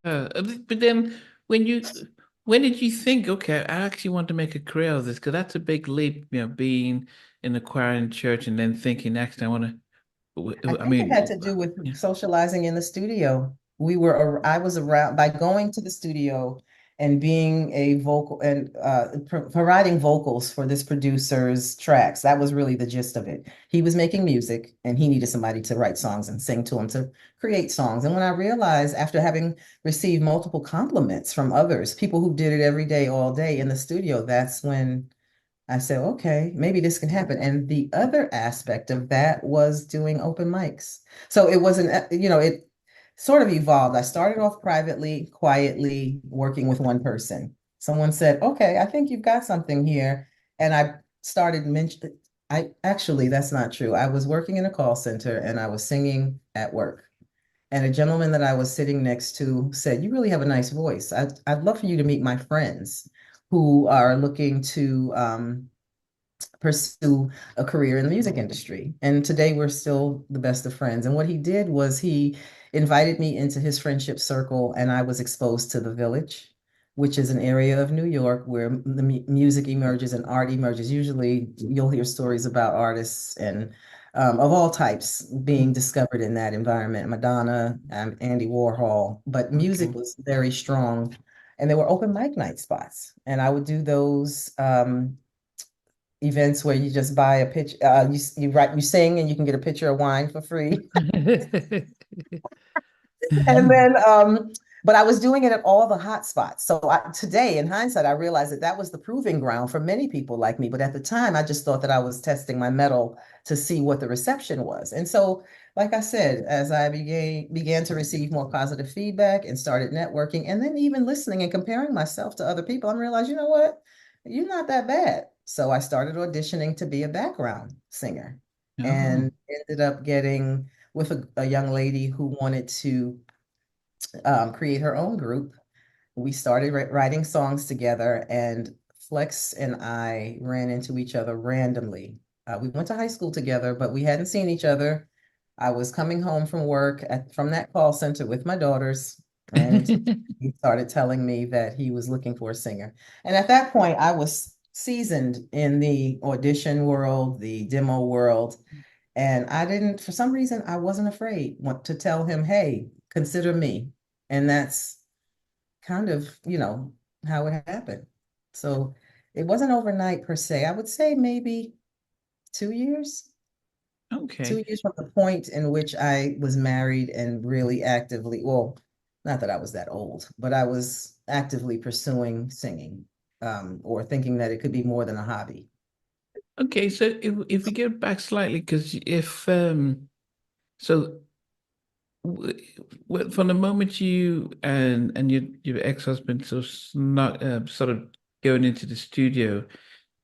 But then when you when did you think, okay, I actually want to make a career of this? Because that's a big leap, being in the choir in church and then thinking next I want I to. I think it had mean, to do with yeah. socializing in the studio. I was around by going to the studio and being a vocal and providing vocals for this producer's tracks. That was really the gist of it. He was making music and he needed somebody to write songs and sing to him to create songs. And when I realized after having received multiple compliments from others, people who did it every day, all day in the studio, that's when I said, okay, maybe this can happen. And the other aspect of that was doing open mics. So it wasn't, it sort of evolved. I started off privately, quietly working with one person. Someone said, okay, I think you've got something here. And I started mentioning, that's not true. I was working in a call center and I was singing at work. And a gentleman that I was sitting next to said, you really have a nice voice. I'd love for you to meet my friends who are looking to pursue a career in the music industry. And today we're still the best of friends. And what he did was he invited me into his friendship circle, and I was exposed to the Village, which is an area of New York where the music emerges and art emerges. Usually you'll hear stories about artists and of all types being discovered in that environment. Madonna, Andy Warhol, but music Okay. was very strong. And there were open mic night spots. And I would do those events where you just buy a pitch, you sing and you can get a pitcher of wine for free. And then, but I was doing it at all the hot spots. So today, in hindsight, I realized that that was the proving ground for many people like me. But at the time, I just thought that I was testing my mettle to see what the reception was. And so, like I said, as I began to receive more positive feedback and started networking, and then even listening and comparing myself to other people, I realized, you know what? You're not that bad. So I started auditioning to be a background singer Oh, and ended up getting with a young lady who wanted to create her own group. We started writing songs together, and Flex and I ran into each other randomly. We went to high school together, but we hadn't seen each other. I was coming home from work from that call center with my daughters, and he started telling me that he was looking for a singer. And at that point, I was seasoned in the audition world, the demo world. And I didn't, for some reason, I wasn't afraid to tell him, hey, consider me. And that's kind of, how it happened. So it wasn't overnight per se. I would say maybe 2 years, okay. 2 years from the point in which I was married and really actively, well, not that I was that old, but I was actively pursuing singing, or thinking that it could be more than a hobby. Okay, so if we go back slightly, because if so from the moment you and your ex-husband not sort of going into the studio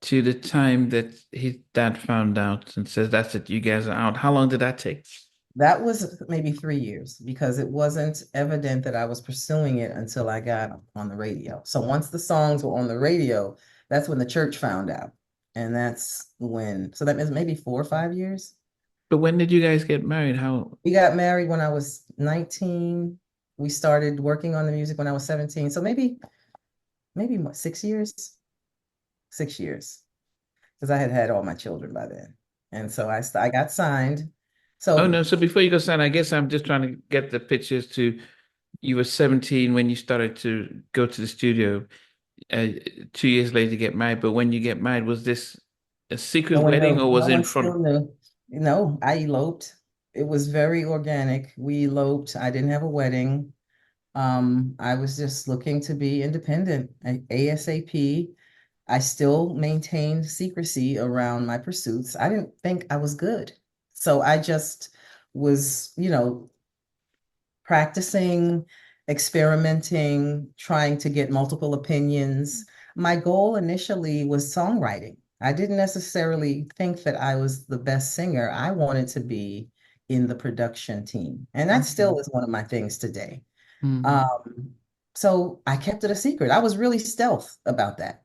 to the time that his dad found out and says that's it, you guys are out. How long did that take? That was maybe 3 years because it wasn't evident that I was pursuing it until I got on the radio. So once the songs were on the radio, that's when the church found out. And that's when, so that means maybe 4 or 5 years. But when did you guys get married? How? We got married when I was 19. We started working on the music when I was 17. So maybe what, 6 years? 6 years. Because I had had all my children by then. And so I got signed. Oh So no, so before you go, Sam, I guess I'm just trying to get the pictures to you were 17 when you started to go to the studio. Uh, 2 years later, get married. But when you get married, was this a no secret one wedding knew. or No was it in one front? still knew. No, I eloped. It was very organic. We eloped. I didn't have a wedding. I was just looking to be independent. ASAP. I still maintained secrecy around my pursuits. I didn't think I was good. So I just was, practicing, experimenting, trying to get multiple opinions. My goal initially was songwriting. I didn't necessarily think that I was the best singer. I wanted to be in the production team. And that Okay. still is one of my things today. Hmm. Um, so I kept it a secret. I was really stealth about that.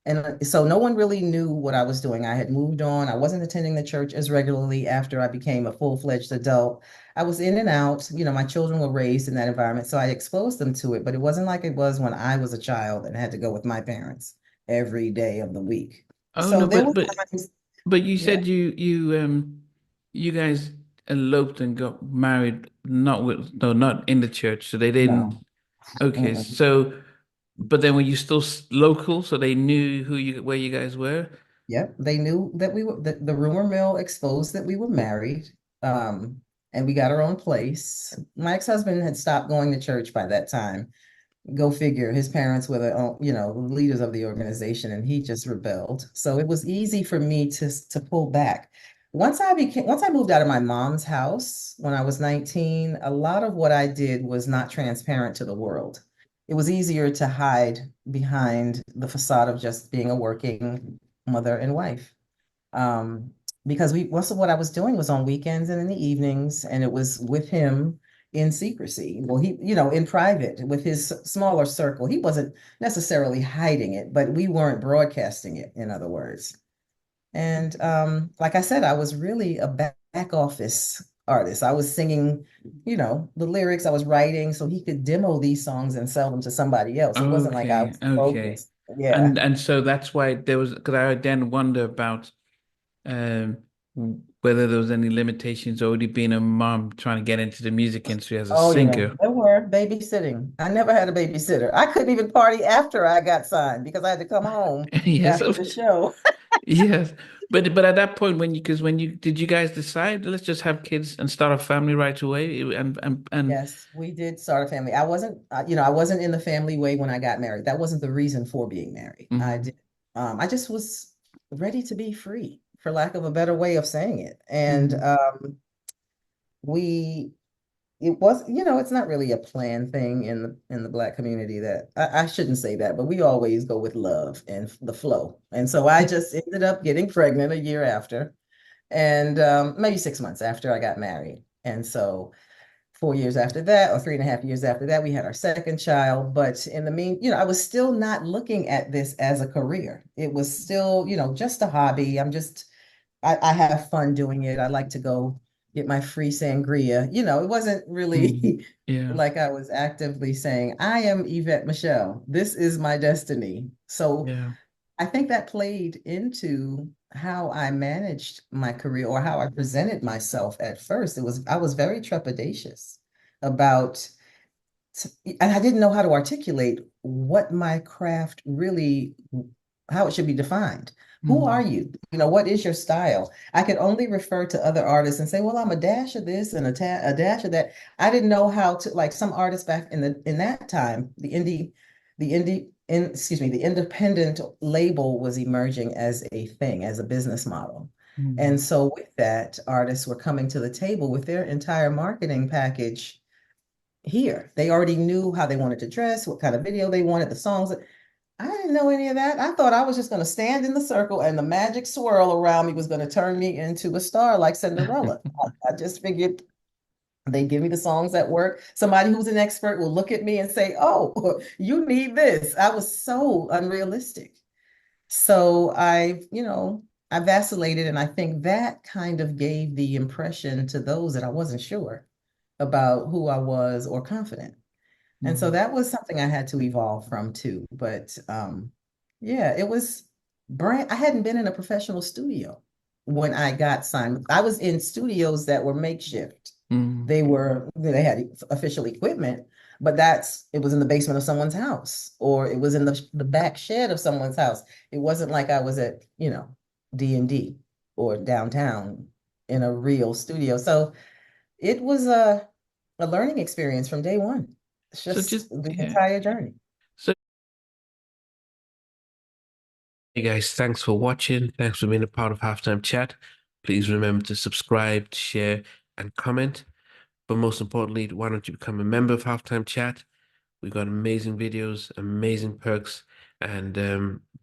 And so no one really knew what I was doing. I had moved on. I wasn't attending the church as regularly after I became a full-fledged adult. I was in and out. My children were raised in that environment, so I exposed them to it, but it wasn't like it was when I was a child and had to go with my parents every day of the week. Oh So no, there but were but times, but you yeah, said you guys eloped and got married not with no not in the church, so they didn't. no. Okay, Mm-mm. so but then were you still local, so they knew where you guys were? Yep, they knew that we were the rumor mill exposed that we were married, and we got our own place. My ex-husband had stopped going to church by that time. Go figure, his parents were the leaders of the organization, and he just rebelled. So it was easy for me to pull back. Once I moved out of my mom's house when I was 19, a lot of what I did was not transparent to the world. It was easier to hide behind the facade of just being a working mother and wife. Um, because most of what I was doing was on weekends and in the evenings, and it was with him in secrecy. Well, in private with his smaller circle. He wasn't necessarily hiding it, but we weren't broadcasting it, in other words. And like I said, I was really a back office artist. I was singing, the lyrics I was writing so he could demo these songs and sell them to somebody else. It wasn't like I Okay, was okay. focused. Yeah. And so that's why there was because I then wonder about um whether there was any limitations already being a mom trying to get into the music industry as a Oh yeah, singer. there were babysitting. I never had a babysitter. I couldn't even party after I got signed because I had to come home Yes, after the show. yes. But at that point when you did you guys decide let's just have kids and start a family right away and Yes, we did start a family. I wasn't in the family way when I got married. That wasn't the reason for being married. mhm, I just was ready to be free, for lack of a better way of saying it. And mhm, we it's not really a planned thing in the Black community that I shouldn't say that, but we always go with love and the flow. And so I just ended up getting pregnant a year after, and maybe 6 months after I got married. And so 4 years after that, or 3.5 years after that, we had our second child. But in the I was still not looking at this as a career. It was still, just a hobby. I have fun doing it. I like to go get my free sangria. It wasn't mhm. really Yeah, like I was actively saying, I am Yvette Michele. This is my destiny. So yeah. I think that played into how I managed my career or how I presented myself at first. I was very trepidatious about, and I didn't know how to articulate what my craft really, how it should be defined. Who are Mhm, you? What is your style? I could only refer to other artists and say, well, I'm a dash of this and a dash of that. I didn't know how to, like some artists back in that time, the independent label was emerging as a thing, as a business model. And mhm, so with that, artists were coming to the table with their entire marketing package here. They already knew how they wanted to dress, what kind of video they wanted, the songs. I didn't know any of that. I thought I was just going to stand in the circle and the magic swirl around me was going to turn me into a star like Cinderella. I just figured they give me the songs that work. Somebody who's an expert will look at me and say, "Oh, you need this." I was so unrealistic. So I vacillated, and I think that kind of gave the impression to those that I wasn't sure about who I was or confident. And so mhm. that was something I had to evolve from too. But yeah, it was I hadn't been in a professional studio when I got signed. I was in studios that were makeshift. Mhm. They had official equipment, but it was in the basement of someone's house, or it was in the back shed of someone's house. It wasn't like I was at, D&D or downtown in a real studio. So it was a learning experience from day one. It's So just just the yeah. entire journey. So hey guys, thanks for watching. Thanks for being a part of Halftime Chat. Please remember to subscribe, share, and comment. But most importantly, why don't you become a member of Halftime Chat? We've got amazing videos, amazing perks, and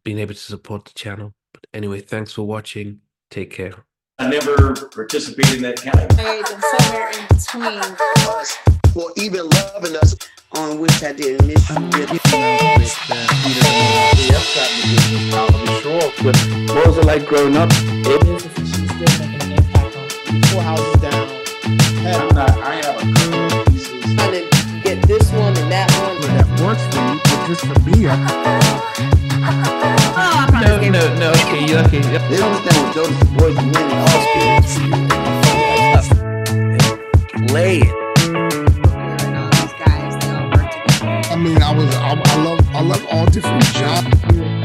being able to support the channel. But anyway, thanks for watching. Take care. I never participated in that kind of. And somewhere in between. Us for even loving us, on which I didn't miss you with. With Peter the Moon. Yes, What was it like growing up? Business and she's still making an impact on 4 houses down. I have a couple of pieces. Trying to get this one and that one. That works for you, but just for me, No. Okay, you okay? They don't understand what Jonas Boys and men and all spirits. Play it. And all these guys, they all work together. I mean, I love all different genres.